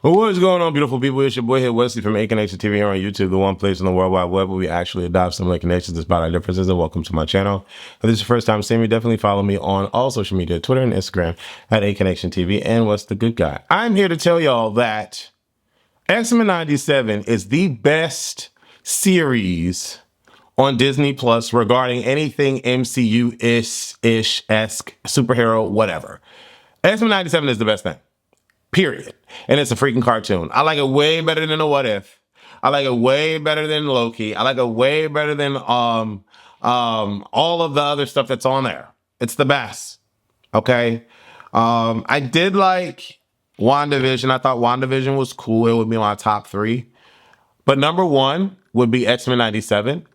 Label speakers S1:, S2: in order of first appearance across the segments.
S1: What is going on, beautiful people? It's your boy here, Wesley from Nation TV here on YouTube, the one place on the World Wide Web where we actually adopt similar connections despite our differences. And welcome to my channel. If this is your first time seeing me, definitely follow me on all social media, Twitter and Instagram at Nation TV and What's the Good Guy. I'm here to tell y'all that X-Men 97 is the best series on Disney Plus regarding anything MCU-ish-esque, superhero, whatever. X-Men 97 is the best thing. Period. And it's a freaking cartoon. I like it way better than the What If. I like it way better than Loki. I like it way better than all of the other stuff that's on there. It's the best. Okay. I did like WandaVision. I thought WandaVision was cool. It would be my top 3. But number 1 would be X-Men 97.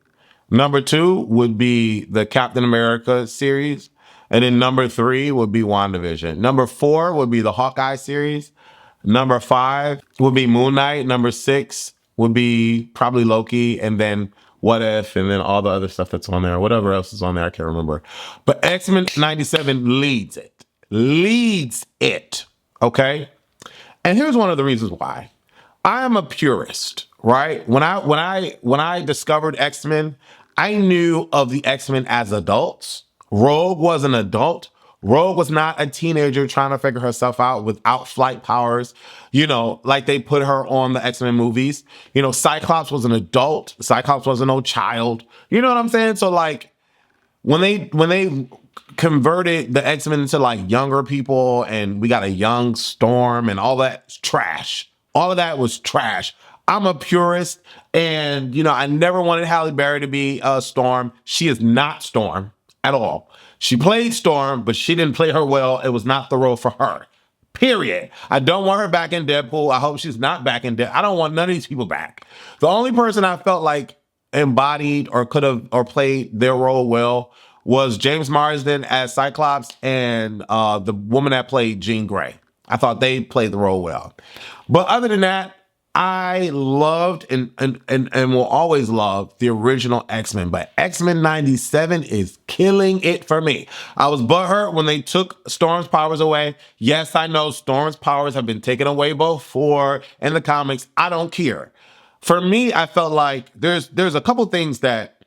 S1: Number 2 would be the Captain America series. And then number 3 would be WandaVision. Number 4 would be the Hawkeye series. Number 5 would be Moon Knight. Number 6 would be probably Loki. And then What If, and then all the other stuff that's on there. Whatever else is on there, I can't remember. But X-Men 97 leads it. Leads it. Okay? And here's one of the reasons why. I am a purist, right? When I discovered X-Men, I knew of the X-Men as adults. Rogue was an adult. Rogue was not a teenager trying to figure herself out without flight powers, like they put her on the X-Men movies. Cyclops was an adult. Cyclops wasn't no child. You know what I'm saying? So like when they converted the X-Men into like younger people and we got a young Storm and all that's trash. All of that was trash. I'm a purist and, I never wanted Halle Berry to be Storm. She is not Storm at all. She played Storm, but she didn't play her well. It was not the role for her. Period. I don't want her back in Deadpool. I hope she's not back in Deadpool. I don't want none of these people back. The only person I felt like embodied or could have or played their role well was James Marsden as Cyclops and the woman that played Jean Grey. I thought they played the role well. But other than that, I loved and will always love the original X-Men, but X-Men 97 is killing it for me. I was butthurt when they took Storm's powers away. Yes, I know Storm's powers have been taken away before in the comics. I don't care. For me, I felt like there's a couple things that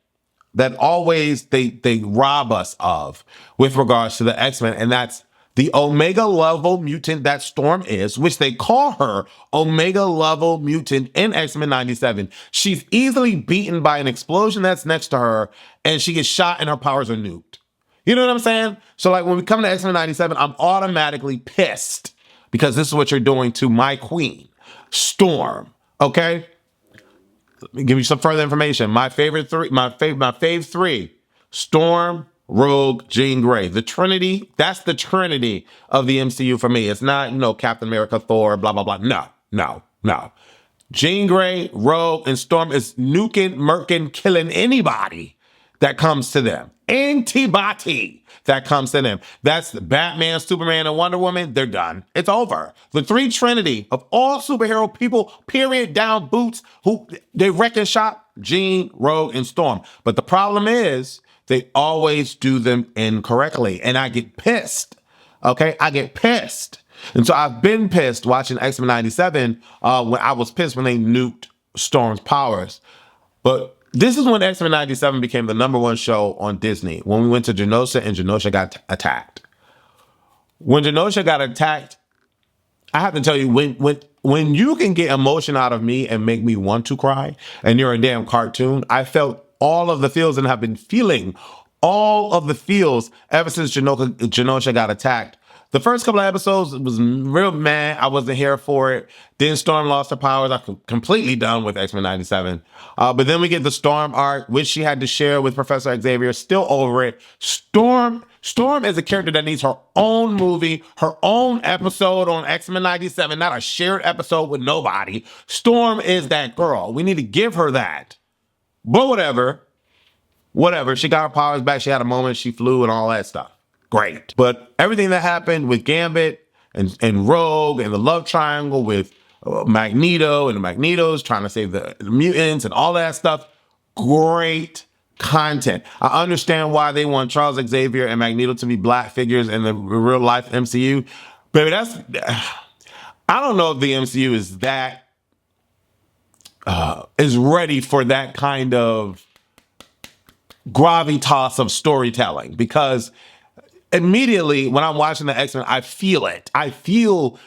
S1: always they rob us of with regards to the X-Men, and that's the Omega level mutant that Storm is, which they call her Omega level mutant in X-Men 97. She's easily beaten by an explosion that's next to her, and she gets shot and her powers are nuked. You know what I'm saying? So like when we come to X-Men 97, I'm automatically pissed because this is what you're doing to my queen, Storm. Okay? Let me give you some further information. My fave 3, Storm, Rogue, Jean Grey. The Trinity, that's the Trinity of the MCU for me. It's not, Captain America, Thor, blah, blah, blah. No. Jean Grey, Rogue, and Storm is nuking, murking, killing anybody that comes to them. Antibody that comes to them. That's Batman, Superman, and Wonder Woman. They're done. It's over. The 3 Trinity of all superhero people, period, down boots, who they wreck and shop, Jean, Rogue, and Storm. But the problem is they always do them incorrectly. And I get pissed. Okay? I get pissed. And so I've been pissed watching X-Men 97 when I was pissed when they nuked Storm's powers. But this is when X-Men 97 became the #1 show on Disney. When we went to Genosha and Genosha got attacked. When Genosha got attacked, I have to tell you, when you can get emotion out of me and make me want to cry, and you're a damn cartoon, I felt all of the feels and have been feeling all of the feels ever since Genosha got attacked. The first couple of episodes was real mad. I wasn't here for it. Then Storm lost her powers. I'm completely done with X-Men 97. But then we get the Storm arc, which she had to share with Professor Xavier. Still over it. Storm is a character that needs her own movie, her own episode on X-Men 97, not a shared episode with nobody. Storm is that girl. We need to give her that. But whatever. She got her powers back. She had a moment. She flew and all that stuff. Great. But everything that happened with Gambit and Rogue and the love triangle with Magneto and the Magnetos trying to save the mutants and all that stuff, great content. I understand why they want Charles Xavier and Magneto to be black figures in the real life MCU. Baby, I don't know if the MCU is ready for that kind of gravitas of storytelling, because immediately when I'm watching the X-Men, I feel it. I feel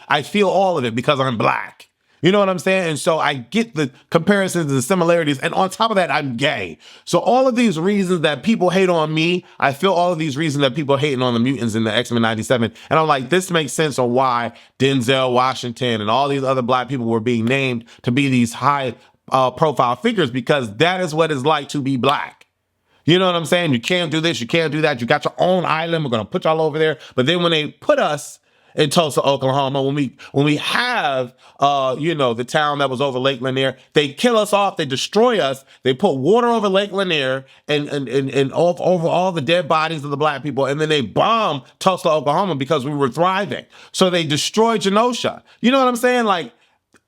S1: all of it because I'm black. You know what I'm saying? And so I get the comparisons and the similarities. And on top of that, I'm gay. So all of these reasons that people hate on me, I feel all of these reasons that people are hating on the mutants in the X-Men 97. And I'm like, this makes sense on why Denzel Washington and all these other black people were being named to be these high profile figures, because that is what it's like to be black. You know what I'm saying? You can't do this, you can't do that. You got your own island. We're gonna put y'all over there. But then when they put us in Tulsa, Oklahoma, when we have the town that was over Lake Lanier, they kill us off, they destroy us, they put water over Lake Lanier and over all the dead bodies of the black people, and then they bomb Tulsa, Oklahoma because we were thriving. So they destroyed Genosha. You know what I'm saying? Like,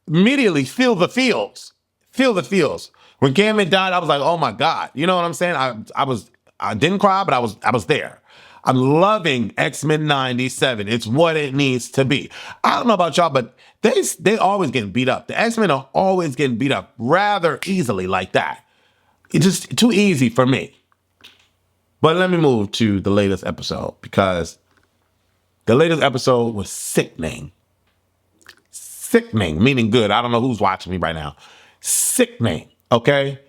S1: immediately feel the feels. Feel the feels. When Gambit died, I was like, oh my God. You know what I'm saying? I didn't cry, but I was there. I'm loving X-Men 97. It's what it needs to be. I don't know about y'all, but they always getting beat up. The X-Men are always getting beat up rather easily like that. It's just too easy for me. But let me move to the latest episode, because the latest episode was sickening. Sickening, meaning good. I don't know who's watching me right now. Sickening, okay?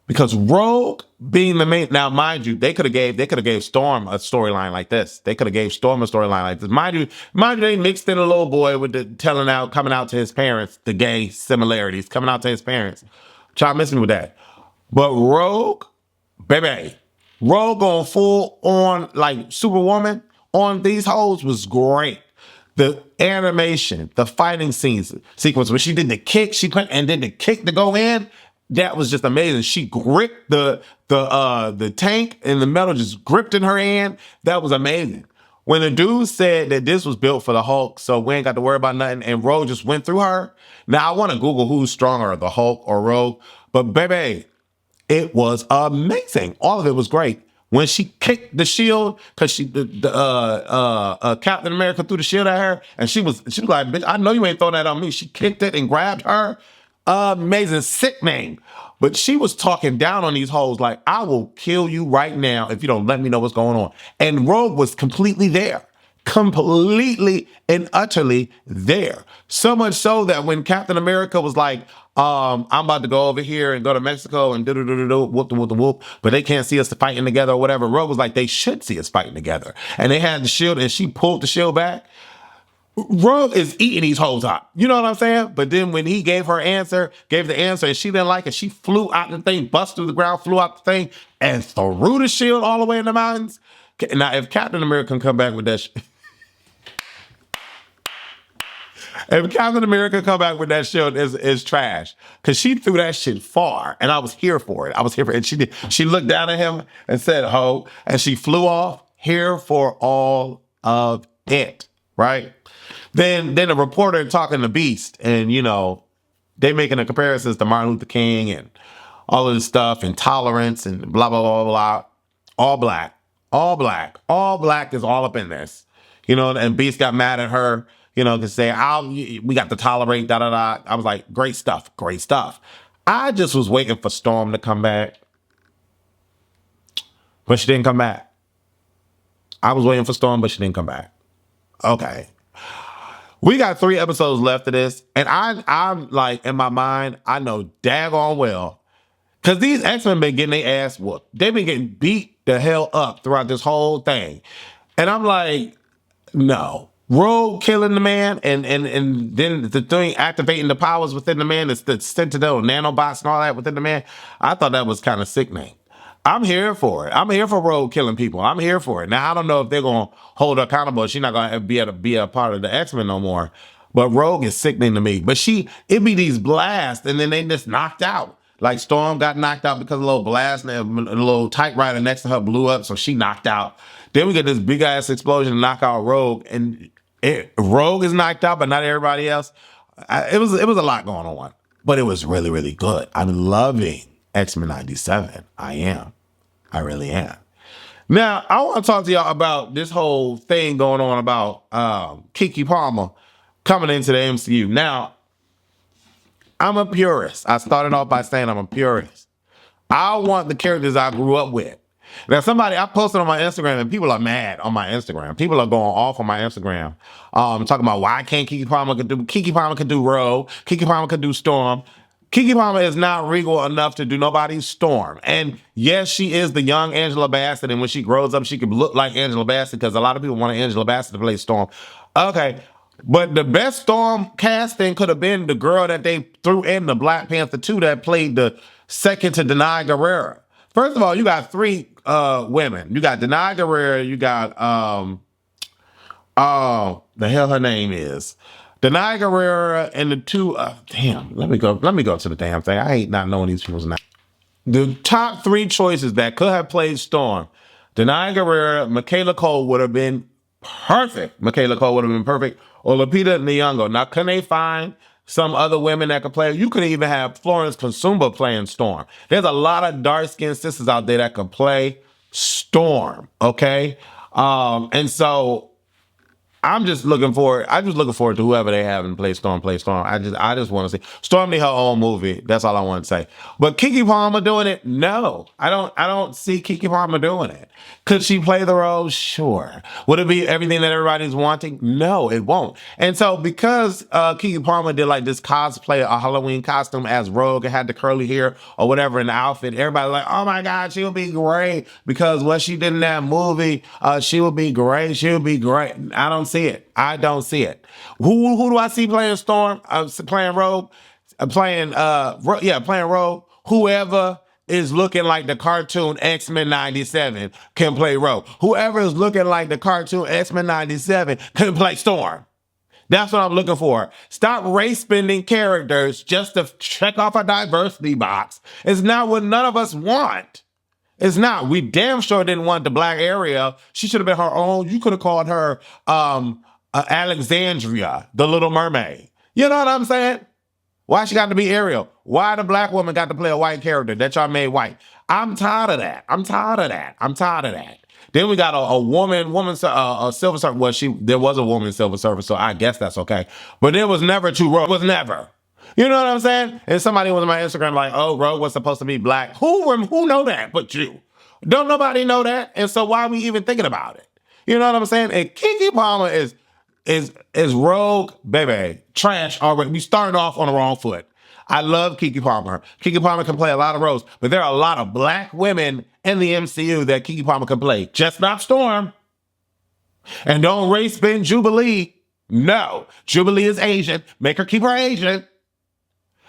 S1: Because Rogue being the main, now mind you, they could have gave Storm a storyline like this. They could have gave Storm a storyline like this. Mind you, they mixed in a little boy with the coming out to his parents, the gay similarities, coming out to his parents. Y'all miss me with that. But Rogue, baby, Rogue going full on like Superwoman on these hoes was great. The animation, the fighting sequence when she did the kick, and then the kick to go in, that was just amazing. She gripped the tank, and the metal just gripped in her hand. That was amazing. When the dude said that this was built for the Hulk, so we ain't got to worry about nothing, and Rogue just went through her. Now I want to Google who's stronger, the Hulk or Rogue, but baby, it was amazing. All of it was great. When she kicked the shield, because Captain America threw the shield at her, and she was like, bitch, I know you ain't throwing that on me. She kicked it and grabbed her. Amazing, sickening. But she was talking down on these hoes like, I will kill you right now if you don't let me know what's going on. And Rogue was completely there. Completely and utterly there. So much so that when Captain America was like, I'm about to go over here and go to Mexico and whoop the whoop, but they can't see us fighting together or whatever. Rogue was like, they should see us fighting together. And they had the shield, and she pulled the shield back. Rogue is eating these hoes up. You know what I'm saying? But then when he gave the answer, and she didn't like it, she flew out the thing, bust through the ground, flew out the thing, and threw the shield all the way in the mountains. Now, if Captain America can come back with that if Captain America come back with that shield, is trash. Because she threw that shit far, and I was here for it. And she looked down at him and said, ho, and she flew off, here for all of it, right? Then the reporter talking to Beast, and, they making the comparisons to Martin Luther King and all of this stuff, and tolerance and blah, blah, blah, blah. All black is all up in this, and Beast got mad at her, to say, we got to tolerate, da, da, da. I was like, great stuff. I just was waiting for Storm to come back, but she didn't come back. I was waiting for Storm, but she didn't come back. Okay. We got 3 episodes left of this, and I'm like, in my mind, I know daggone well, because these X-Men been getting their ass whooped. They've been getting beat the hell up throughout this whole thing. And I'm like, no. Rogue killing the man, and then the thing activating the powers within the man, the Sentinel nanobots and all that within the man. I thought that was kind of sickening. I'm here for it. I'm here for Rogue killing people. I'm here for it. Now, I don't know if they're going to hold her accountable. She's not going to be able to be a part of the X-Men no more. But Rogue is sickening to me. But it be these blasts, and then they just knocked out. Like Storm got knocked out because of a little blast, and a little typewriter next to her blew up, so she knocked out. Then we get this big-ass explosion to knock out Rogue, and Rogue is knocked out, but not everybody else. It was a lot going on. But it was really, really good. I'm loving X-Men 97. I am. I really am. Now, I want to talk to y'all about this whole thing going on about Keke Palmer coming into the MCU. Now, I'm a purist. I started off by saying I'm a purist. I want the characters I grew up with. Now, I posted on my Instagram, and people are mad on my Instagram. People are going off on my Instagram, talking about why can't Keke Palmer could do Rogue, Keke Palmer could do Storm. Keke Palmer is not regal enough to do nobody's Storm. And yes, she is the young Angela Bassett, and when she grows up, she could look like Angela Bassett because a lot of people want Angela Bassett to play Storm. Okay, but the best Storm casting could have been the girl that they threw in the Black Panther 2 that played the second to Denai Guerrera. First of all, you got three women. You got Denai Guerrera, you got the hell her name is. Denai Guerrera and the two let me go to the damn thing. I hate not knowing these people's names. The top three choices that could have played Storm. Denai Guerrera, Michaela Cole would have been perfect. Or Lupita Nyong'o. Now, can they find some other women that could play? You could even have Florence Consumba playing Storm. There's a lot of dark-skinned sisters out there that can play Storm, okay? And so I'm just looking forward to whoever they have and play Storm. I just want to see Storm need her own movie. That's all I want to say. But Keke Palmer doing it? No, I don't see Keke Palmer doing it. Could she play the role? Sure. Would it be everything that everybody's wanting? No, it won't. And so because Keke Palmer did like this cosplay, a Halloween costume as Rogue, and had the curly hair or whatever in the outfit, everybody's like, oh my God, she would be great because what she did in that movie, she would be great. She would be great. I don't see it. Who do I see playing Storm? Playing Rogue? Playing Rogue. Whoever is looking like the cartoon XMEN 97 can play Rogue. Whoever is looking like the cartoon XMEN 97 can play Storm. That's what I'm looking for. Stop race bending characters just to check off a diversity box. It's not what none of us want. It's not. We damn sure didn't want the Black Ariel. She should have been her own. You could have called her Alexandria, the Little Mermaid. You know what I'm saying? Why she got to be Ariel? Why the Black woman got to play a white character that y'all made white? I'm tired of that. Then we got a Silver Surfer. Well, there was a woman Silver Surfer, so I guess that's okay. But there was never two Rogue. It was never. You know what I'm saying? And somebody was on my Instagram like, oh, Rogue was supposed to be Black. Who know that but you? Don't nobody know that. And so why are we even thinking about it? You know what I'm saying? And Keke Palmer is Rogue, baby, trash already. We started off on the wrong foot. I love Keke Palmer. Keke Palmer can play a lot of roles, but there are a lot of Black women in the MCU that Keke Palmer can play. Just not Storm. And don't race bend Jubilee. No. Jubilee is Asian. Make her keep her Asian.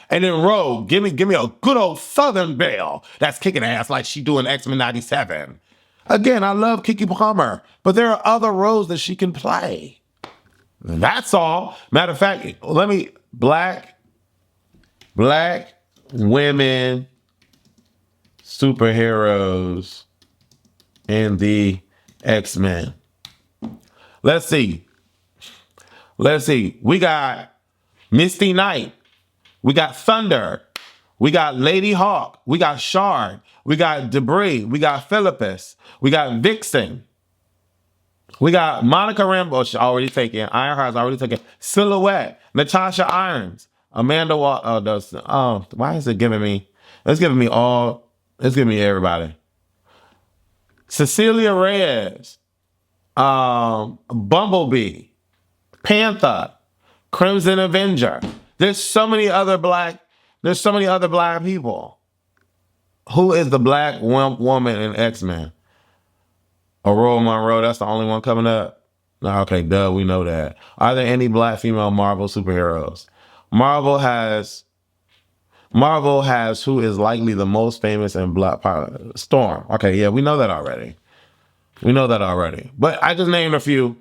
S1: And then Rogue, give me a good old Southern belle that's kicking ass like she doing X-Men 97. Again, I love Keke Palmer, but there are other roles that she can play. That's all. Matter of fact, Black women superheroes in the X-Men. Let's see. We got Misty Knight. We got Thunder. We got Lady Hawk. We got Shard. We got Debris. We got Philippus. We got Vixen. We got Monica Rambeau. She's already taken. Ironheart's already taken. Silhouette. Natasha Irons. Amanda why is it giving me? It's giving me everybody. Cecilia Reyes. Bumblebee. Panther. Crimson Avenger. There's so many other black people. Who is the Black woman in X-Men? Aurora Monroe, that's the only one coming up. Okay, duh, we know that. Are there any Black female Marvel superheroes? Marvel has who is likely the most famous and Black Storm. Okay, yeah, we know that already. But I just named a few.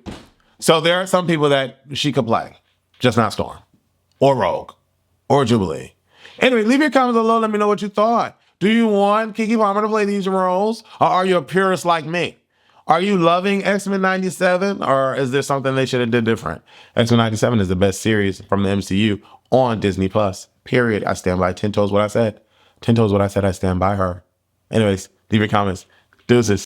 S1: So there are some people that she could play, just not Storm. Or Rogue, or Jubilee. Anyway, leave your comments below. Let me know what you thought. Do you want Keke Palmer to play these roles? Or are you a purist like me? Are you loving X-Men 97? Or is there something they should have did different? X-Men 97 is the best series from the MCU on Disney+. Period. I stand by 10 toes what I said. 10 toes what I said. I stand by her. Anyways, leave your comments. Deuces.